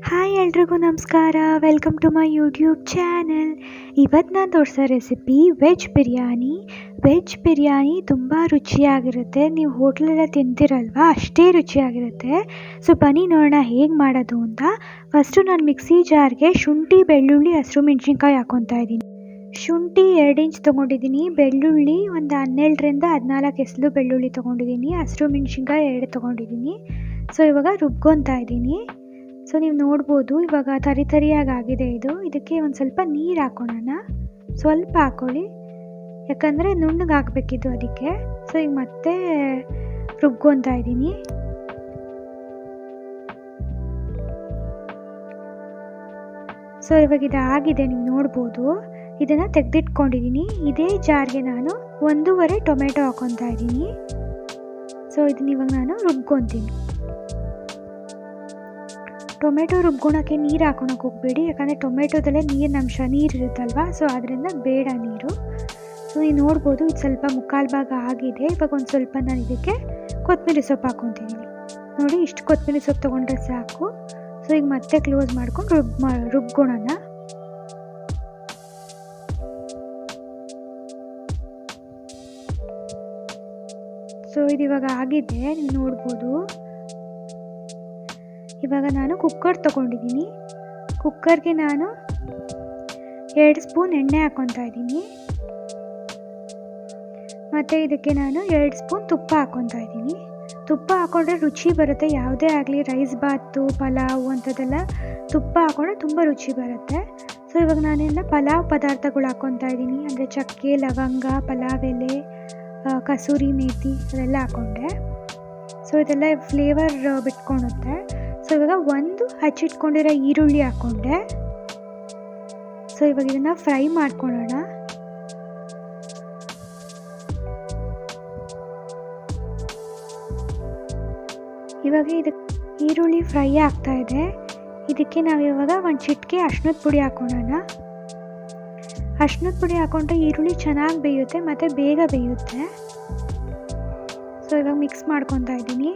Hi ಎಲ್ರಿಗೂ ನಮಸ್ಕಾರ. Welcome to my YouTube channel. ಇವತ್ತು ನಾನು ತೋರಿಸೋ recipe veg biryani. Veg biryani ತುಂಬ ರುಚಿಯಾಗಿರುತ್ತೆ. ನೀವು ಹೋಟ್ಲೆಲ್ಲ ತಿಂತೀರಲ್ವಾ, ಅಷ್ಟೇ ರುಚಿಯಾಗಿರುತ್ತೆ. ಸೊ ಬನ್ನಿ ನೋಡೋಣ ಹೇಗೆ ಮಾಡೋದು ಅಂತ. ಫಸ್ಟು ನಾನು ಮಿಕ್ಸಿ ಜಾರ್ಗೆ ಶುಂಠಿ, ಬೆಳ್ಳುಳ್ಳಿ, ಹಸಿರು ಮೆಣಸಿನ್ಕಾಯಿ ಹಾಕ್ಕೊತಾ ಇದ್ದೀನಿ. ಶುಂಠಿ 2 ಇಂಚ್ ತೊಗೊಂಡಿದ್ದೀನಿ, ಬೆಳ್ಳುಳ್ಳಿ ಒಂದು 12ರಿಂದ 14 ಎಸಳು ಬೆಳ್ಳುಳ್ಳಿ ತೊಗೊಂಡಿದ್ದೀನಿ, ಹಸಿರು ಮೆಣಸಿನ್ಕಾಯಿ 2 ತೊಗೊಂಡಿದ್ದೀನಿ. ಸೊ ಇವಾಗ ರುಬ್ಕೊತಾ ಇದ್ದೀನಿ. ಸೊ ನೀವು ನೋಡ್ಬೋದು ಇವಾಗ ತರಿಯಾಗಿ ಆಗಿದೆ ಇದು. ಇದಕ್ಕೆ ಒಂದು ಸ್ವಲ್ಪ ನೀರು ಹಾಕೋಣ, ಸ್ವಲ್ಪ ಹಾಕ್ಕೊಳ್ಳಿ, ಯಾಕಂದರೆ ನುಣ್ಣಗೆ ಹಾಕಬೇಕಿದ್ದು ಅದಕ್ಕೆ. ಸೊ ಈಗ ಮತ್ತೆ ರುಬ್ಕೊತಾ ಇದ್ದೀನಿ. ಸೊ ಇವಾಗ ಇದಾಗಿದೆ, ನೀವು ನೋಡ್ಬೋದು. ಇದನ್ನು ತೆಗೆದಿಟ್ಕೊಂಡಿದ್ದೀನಿ. ಇದೇ ಜಾರ್ಗೆ ನಾನು 1.5 ಟೊಮೆಟೊ ಹಾಕ್ಕೊತಾ ಇದ್ದೀನಿ. ಸೊ ಇದನ್ನ ಇವಾಗ ನಾನು ರುಬ್ಕೊತೀನಿ. ಟೊಮೆಟೊ ರುಬ್ಕೊಳಕ್ಕೆ ನೀರು ಹಾಕೊಳಕ್ಕೆ ಹೋಗಬೇಡಿ, ಯಾಕಂದರೆ ಟೊಮೆಟೊದಲ್ಲೇ ನೀರಿರುತ್ತಲ್ವ, ಸೊ ಅದರಿಂದ ಬೇಡ ನೀರು. ಸೊ ನೀವು ನೋಡ್ಬೋದು ಇದು ಸ್ವಲ್ಪ ಮುಕ್ಕಾಲು ಭಾಗ ಆಗಿದೆ. ಇವಾಗ ಒಂದು ಸ್ವಲ್ಪ ನಾನು ಇದಕ್ಕೆ ಕೊತ್ತಂಬರಿ ಸೊಪ್ಪು ಹಾಕ್ಕೊತಿದ್ದೀನಿ. ನೋಡಿ, ಇಷ್ಟು ಕೊತ್ತಂಬರಿ ಸೊಪ್ಪು ತೊಗೊಂಡ್ರೆ ಸಾಕು. ಸೊ ಈಗ ಮತ್ತೆ ಕ್ಲೋಸ್ ಮಾಡ್ಕೊಂಡು ರುಬ್ಕೊಳೋಣ. ಸೊ ಇದು ಇವಾಗ ಆಗಿದೆ, ನೀವು ನೋಡ್ಬೋದು. ಇವಾಗ ನಾನು ಕುಕ್ಕರ್ ತೊಗೊಂಡಿದ್ದೀನಿ. ಕುಕ್ಕರ್ಗೆ ನಾನು 2 ಸ್ಪೂನ್ ಎಣ್ಣೆ ಹಾಕ್ಕೊತಾ ಇದ್ದೀನಿ, ಮತ್ತು ಇದಕ್ಕೆ ನಾನು 2 ಸ್ಪೂನ್ ತುಪ್ಪ ಹಾಕ್ಕೊತಾ ಇದ್ದೀನಿ. ತುಪ್ಪ ಹಾಕ್ಕೊಂಡ್ರೆ ರುಚಿ ಬರುತ್ತೆ. ಯಾವುದೇ ಆಗಲಿ ರೈಸ್ ಬಾತು, ಪಲಾವು ಅಂಥದ್ದೆಲ್ಲ ತುಪ್ಪ ಹಾಕ್ಕೊಂಡ್ರೆ ತುಂಬ ರುಚಿ ಬರುತ್ತೆ. ಸೊ ಇವಾಗ ನಾನೆಲ್ಲ ಪಲಾವ್ ಪದಾರ್ಥಗಳು ಹಾಕ್ಕೊತಾ ಇದ್ದೀನಿ, ಅಂದರೆ ಚಕ್ಕೆ, ಲವಂಗ, ಪಲಾವ್ ಎಲೆ, ಕಸೂರಿ ಮೇಥಿ ಅದೆಲ್ಲ ಹಾಕ್ಕೊಂಡೆ. ಸೊ ಇದೆಲ್ಲ ಫ್ಲೇವರ್ ಬಿಟ್ಕೊಳುತ್ತೆ. ಸೊ ಇವಾಗ ಒಂದು ಹಚ್ಚಿಟ್ಕೊಂಡಿರೋ ಈರುಳ್ಳಿ ಹಾಕ್ಕೊಂಡೆ. ಸೊ ಇವಾಗ ಇದನ್ನು ಫ್ರೈ ಮಾಡ್ಕೊಳ್ಳೋಣ. ಇವಾಗ ಈರುಳ್ಳಿ ಫ್ರೈ ಆಗ್ತಾ ಇದೆ. ಇದಕ್ಕೆ ನಾವು ಇವಾಗ ಒಂದು ಚಿಟಿಕೆ ಅರಿಶಿನದ ಪುಡಿ ಹಾಕ್ಕೊಳ್ಳೋಣ. ಅರಿಶಿನದ ಪುಡಿ ಹಾಕ್ಕೊಂಡ್ರೆ ಈರುಳ್ಳಿ ಚೆನ್ನಾಗಿ ಬೇಯುತ್ತೆ ಮತ್ತು ಬೇಗ ಬೇಯುತ್ತೆ. ಸೊ ಇವಾಗ ಮಿಕ್ಸ್ ಮಾಡ್ಕೊತಾ ಇದ್ದೀನಿ.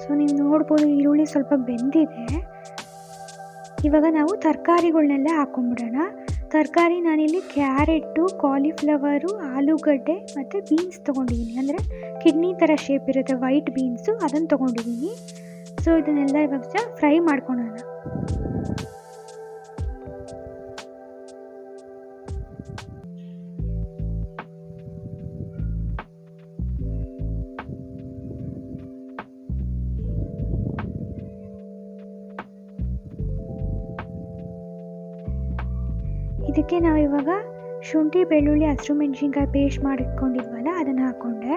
ಸೊ ನೀವು ನೋಡ್ಬೋದು ಈರುಳ್ಳಿ ಸ್ವಲ್ಪ ಬೆಂದಿದೆ. ಇವಾಗ ನಾವು ತರಕಾರಿಗಳನ್ನೆಲ್ಲ ಹಾಕ್ಕೊಂಬಿಡೋಣ. ತರಕಾರಿ ನಾನಿಲ್ಲಿ ಕ್ಯಾರೆಟು, ಕಾಲಿಫ್ಲವರು, ಆಲೂಗಡ್ಡೆ ಮತ್ತು ಬೀನ್ಸ್ ತೊಗೊಂಡಿದ್ದೀನಿ, ಅಂದರೆ ಕಿಡ್ನಿ ಥರ ಶೇಪ್ ಇರುತ್ತೆ ವೈಟ್ ಬೀನ್ಸು, ಅದನ್ನು ತೊಗೊಂಡಿದ್ದೀನಿ. ಸೊ ಇದನ್ನೆಲ್ಲ ಇವಾಗ ಫ್ರೈ ಮಾಡ್ಕೊಳ್ಳೋಣ. ಇದಕ್ಕೆ ನಾವು ಇವಾಗ ಶುಂಠಿ, ಬೆಳ್ಳುಳ್ಳಿ, ಹಸಿರು ಮೆಣಸಿನ್ಕಾಯಿ ಪೇಸ್ಟ್ ಮಾಡಿಟ್ಕೊಂಡಿದ್ವಲ್ಲ ಅದನ್ನು ಹಾಕ್ಕೊಂಡೆ.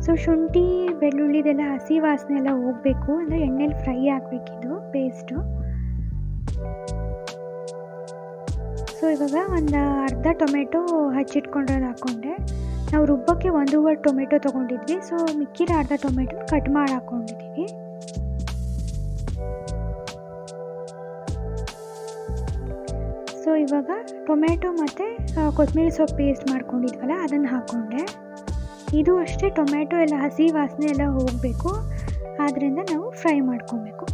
ಸೊ ಶುಂಠಿ, ಬೆಳ್ಳುಳ್ಳಿದೆಲ್ಲ ಹಸಿ ವಾಸನೆ ಎಲ್ಲ ಹೋಗಬೇಕು, ಅಂದರೆ ಎಣ್ಣೆಲಿ ಫ್ರೈ ಆಗಬೇಕಿದು ಪೇಸ್ಟು. ಸೊ ಇವಾಗ ಒಂದು ಅರ್ಧ ಟೊಮೆಟೊ ಹಚ್ಚಿಟ್ಕೊಂಡ್ರದ್ದು ಹಾಕ್ಕೊಂಡೆ. ನಾವು ರುಬ್ಬಕ್ಕೆ 1.5 ಟೊಮೆಟೊ ತೊಗೊಂಡಿದ್ವಿ. ಸೊ ಮಿಕ್ಕಿರೋ ಅರ್ಧ ಟೊಮೆಟೊ ಕಟ್ ಮಾಡಿ ಹಾಕ್ಕೊಂಡಿದ್ದೀವಿ. ಸೊ ಇವಾಗ ಟೊಮೆಟೊ ಮತ್ತು ಕೊತ್ತಂಬರಿ ಸೊಪ್ಪು ಪೇಸ್ಟ್ ಮಾಡ್ಕೊಂಡಿದ್ವಲ್ಲ ಅದನ್ನು ಹಾಕ್ಕೊಂಡೆ. ಇದು ಅಷ್ಟೇ, ಟೊಮೆಟೊ ಎಲ್ಲ ಹಸಿ ವಾಸನೆ ಎಲ್ಲ ಹೋಗಬೇಕು, ಆದ್ದರಿಂದ ನಾವು ಫ್ರೈ ಮಾಡ್ಕೊಬೇಕು.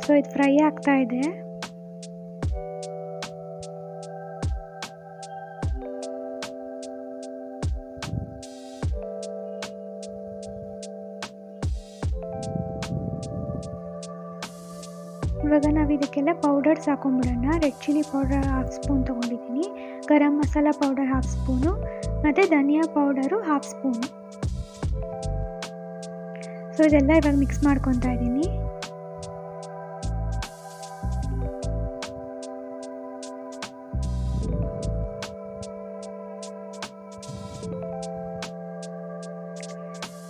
ಸೊ ಇದು ಫ್ರೈ ಆಗ್ತಾ ಇದೆ. ಇವಾಗ ನಾವು ಇದಕ್ಕೆಲ್ಲ ಪೌಡರ್ಸ್ ಹಾಕೊಂಡ್ಬಿಡೋಣ. ರೆಡ್ ಚಿಲ್ಲಿ ಪೌಡರ್ 1/2 ಸ್ಪೂನ್ ತೊಗೊಂಡಿದ್ದೀನಿ, ಗರಂ ಮಸಾಲ ಪೌಡರ್ 1/2 ಸ್ಪೂನು, ಮತ್ತು ಧನಿಯಾ ಪೌಡರು 1/2 ಸ್ಪೂನು. ಸೊ ಇದೆಲ್ಲ ಇವಾಗ ಮಿಕ್ಸ್ ಮಾಡ್ಕೊತಾ ಇದ್ದೀನಿ.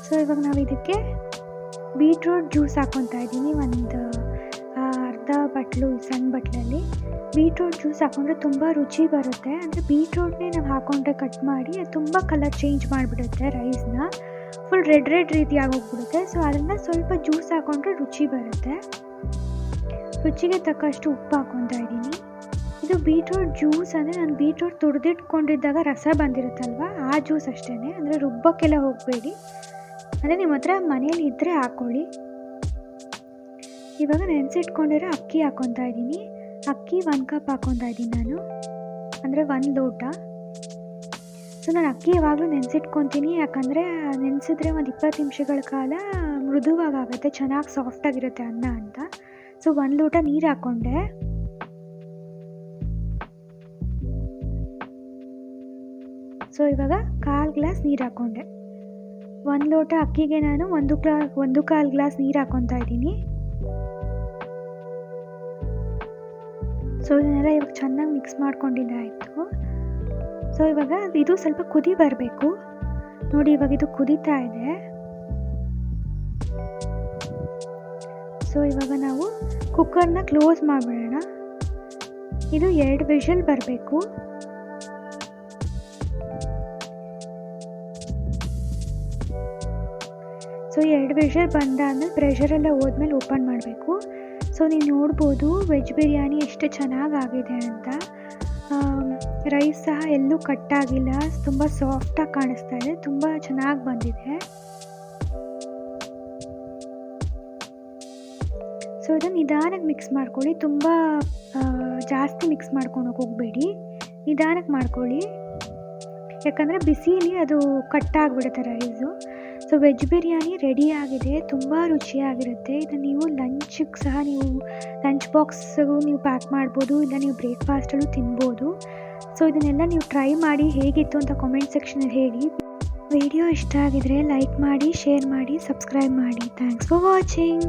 ಸೊ ಇವಾಗ ನಾವು ಇದಕ್ಕೆ ಬೀಟ್ರೂಟ್ ಜ್ಯೂಸ್ ಹಾಕ್ಕೊತಾ ಇದ್ದೀನಿ. ಒಂದು ಅರ್ಧ ಬಟ್ಲು, ಸಣ್ಣ ಬಟ್ಲಲ್ಲಿ ಬೀಟ್ರೂಟ್ ಜ್ಯೂಸ್ ಹಾಕ್ಕೊಂಡ್ರೆ ತುಂಬ ರುಚಿ ಬರುತ್ತೆ. ಅಂದರೆ ಬೀಟ್ರೂಟ್ನೇ ನಾವು ಹಾಕ್ಕೊಂಡ್ರೆ ಕಟ್ ಮಾಡಿ ಅದು ತುಂಬ ಕಲರ್ ಚೇಂಜ್ ಮಾಡಿಬಿಡುತ್ತೆ ರೈಸ್ನ. ಫುಲ್ ರೆಡ್ ರೀತಿ ಆಗೋಗ್ಬಿಡುತ್ತೆ. ಸೊ ಅದರಿಂದ ಸ್ವಲ್ಪ ಜ್ಯೂಸ್ ಹಾಕ್ಕೊಂಡ್ರೆ ರುಚಿ ಬರುತ್ತೆ. ರುಚಿಗೆ ತಕ್ಕಷ್ಟು ಉಪ್ಪು ಹಾಕ್ಕೊತಾ ಇದ್ದೀನಿ. ಇದು ಬೀಟ್ರೂಟ್ ಜ್ಯೂಸ್ ಅಂದರೆ ನಾನು ಬೀಟ್ರೂಟ್ ತುರಿದಿಟ್ಕೊಂಡಿದ್ದಾಗ ರಸ ಬಂದಿರುತ್ತಲ್ವ ಆ ಜ್ಯೂಸ್ ಅಷ್ಟೇ, ಅಂದರೆ ರುಬ್ಬಕ್ಕೆಲ್ಲ ಹೋಗಬೇಡಿ. ಅಂದರೆ ನಿಮ್ಮ ಹತ್ರ ಮನೇಲಿ ಇದ್ದರೆ ಹಾಕ್ಕೊಳ್ಳಿ. ಇವಾಗ ನೆನೆಸಿಟ್ಕೊಂಡಿರೋ ಅಕ್ಕಿ ಹಾಕ್ಕೊತಾ ಇದ್ದೀನಿ. ಅಕ್ಕಿ 1 ಕಪ್ ಹಾಕ್ಕೊತಾ ಇದ್ದೀನಿ ನಾನು, ಅಂದರೆ 1 ಲೋಟ. ಸೊ ನಾನು ಅಕ್ಕಿ ಯಾವಾಗಲೂ ನೆನೆಸಿಟ್ಕೊತೀನಿ, ಯಾಕಂದರೆ ನೆನೆಸಿದ್ರೆ ಒಂದು 20 ನಿಮಿಷಗಳ ಕಾಲ ಮೃದುವಾಗುತ್ತೆ, ಚೆನ್ನಾಗಿ ಸಾಫ್ಟಾಗಿರುತ್ತೆ ಅನ್ನ ಅಂತ. ಸೊ 1 ಲೋಟ ನೀರು ಹಾಕ್ಕೊಂಡೆ. ಸೊ ಇವಾಗ 1/4 ಗ್ಲಾಸ್ ನೀರು ಹಾಕ್ಕೊಂಡೆ. 1 ಲೋಟ ಅಕ್ಕಿಗೆ ನಾನು 1/4 ಗ್ಲಾಸ್ ನೀರು ಹಾಕ್ಕೊತಾ ಇದ್ದೀನಿ. ಸೊ ಇದನ್ನೆಲ್ಲ ಇವಾಗ ಚೆನ್ನಾಗಿ ಮಿಕ್ಸ್ ಮಾಡ್ಕೊಂಡಿದ್ದಾಯಿತು. ಸೊ ಇವಾಗ ಇದು ಸ್ವಲ್ಪ ಕುದಿ ಬರಬೇಕು ನೋಡಿ. ಇವಾಗ ಇದು ಕುದೀತಾ ಇದೆ. ಸೊ ಇವಾಗ ನಾವು ಕುಕ್ಕರ್ನ ಕ್ಲೋಸ್ ಮಾಡಿಬಿಡೋಣ. ಇದು 2 ವಿಷಲ್ ಬರಬೇಕು. ಸೊ 2 ವಿಷಲ್ ಬಂದಾದ್ಮೇಲೆ ಪ್ರೆಷರೆಲ್ಲ ಹೋದ್ಮೇಲೆ ಓಪನ್ ಮಾಡಬೇಕು. ಸೊ ನೀವು ನೋಡ್ಬೋದು ವೆಜ್ ಬಿರಿಯಾನಿ ಎಷ್ಟು ಚೆನ್ನಾಗಾಗಿದೆ ಅಂತ. ರೈಸ್ ಸಹ ಎಲ್ಲೂ ಕಟ್ಟಾಗಿಲ್ಲ, ತುಂಬ ಸಾಫ್ಟಾಗಿ ಕಾಣಿಸ್ತಾ ಇದೆ, ತುಂಬ ಚೆನ್ನಾಗಿ ಬಂದಿದೆ. ಸೊ ಇದನ್ನು ನಿಧಾನಕ್ಕೆ ಮಿಕ್ಸ್ ಮಾಡ್ಕೊಳ್ಳಿ, ತುಂಬ ಜಾಸ್ತಿ ಮಿಕ್ಸ್ ಮಾಡ್ಕೊಂಡು ಹೋಗಬೇಡಿ, ನಿಧಾನಕ್ಕೆ ಮಾಡ್ಕೊಳ್ಳಿ, ಯಾಕಂದರೆ ಬಿಸಿಲಿ ಅದು ಕಟ್ಟಾಗಿಬಿಡುತ್ತೆ ರೈಸು. ಸೊ ವೆಜ್ ಬಿರಿಯಾನಿ ರೆಡಿಯಾಗಿದೆ, ತುಂಬ ರುಚಿಯಾಗಿರುತ್ತೆ. ಇದನ್ನು ನೀವು ಲಂಚಿಗೆ ಸಹ ಲಂಚ್ ಬಾಕ್ಸ್ಗೂ ನೀವು ಪ್ಯಾಕ್ ಮಾಡ್ಬೋದು, ಇಲ್ಲ ನೀವು ಬ್ರೇಕ್ಫಾಸ್ಟಲ್ಲೂ ತಿನ್ಬೋದು. ಸೊ ಇದನ್ನೆಲ್ಲ ನೀವು ಟ್ರೈ ಮಾಡಿ ಹೇಗಿತ್ತು ಅಂತ ಕಾಮೆಂಟ್ ಸೆಕ್ಷನಲ್ಲಿ ಹೇಳಿ. ವಿಡಿಯೋ ಇಷ್ಟ ಆಗಿದರೆ ಲೈಕ್ ಮಾಡಿ, ಶೇರ್ ಮಾಡಿ, ಸಬ್ಸ್ಕ್ರೈಬ್ ಮಾಡಿ. Thanks for watching.